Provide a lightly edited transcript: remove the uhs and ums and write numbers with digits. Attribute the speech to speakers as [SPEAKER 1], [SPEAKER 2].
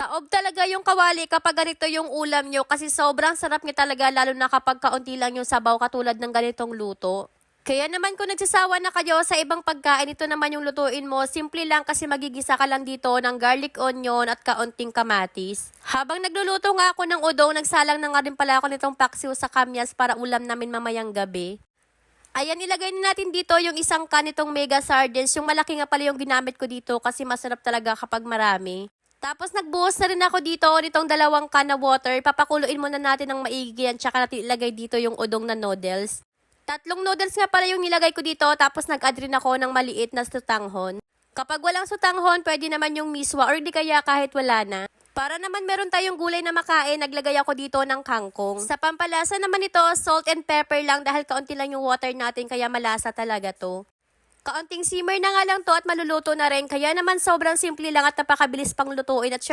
[SPEAKER 1] Taob talaga yung kawali kapag ganito yung ulam nyo kasi sobrang sarap niya talaga lalo na kapag kaunti lang yung sabaw katulad ng ganitong luto. Kaya naman kung nagsasawa na kayo sa ibang pagkain, ito naman yung lutuin mo. Simple lang kasi magigisa ka lang dito ng garlic onion at kaunting kamatis. Habang nagluluto nga ako ng udong, nagsalang na nga rin pala ako nitong paksiw sa kamyas para ulam namin mamayang gabi. Ayan, ilagay na natin dito yung isang can nitong mega sardines. Yung malaki nga pala yung ginamit ko dito kasi masarap talaga kapag marami. Tapos nagbuhos na rin ako dito nitong 2 can na water. Papakuluin muna natin ng maigi yan. Tsaka natin ilagay dito yung udong na noodles. 3 noodles nga pala yung nilagay ko dito. Tapos nag-add rin ako ng maliit na sutanghon. Kapag walang sutanghon, pwede naman yung miswa or di kaya kahit wala na. Para naman meron tayong gulay na makain, naglagay ako dito ng kangkong. Sa pampalasa naman ito, salt and pepper lang dahil kaunti lang yung water natin kaya malasa talaga to. Kaunting simmer na nga lang to at maluluto na rin, kaya naman sobrang simple lang at napakabilis pang lutuin at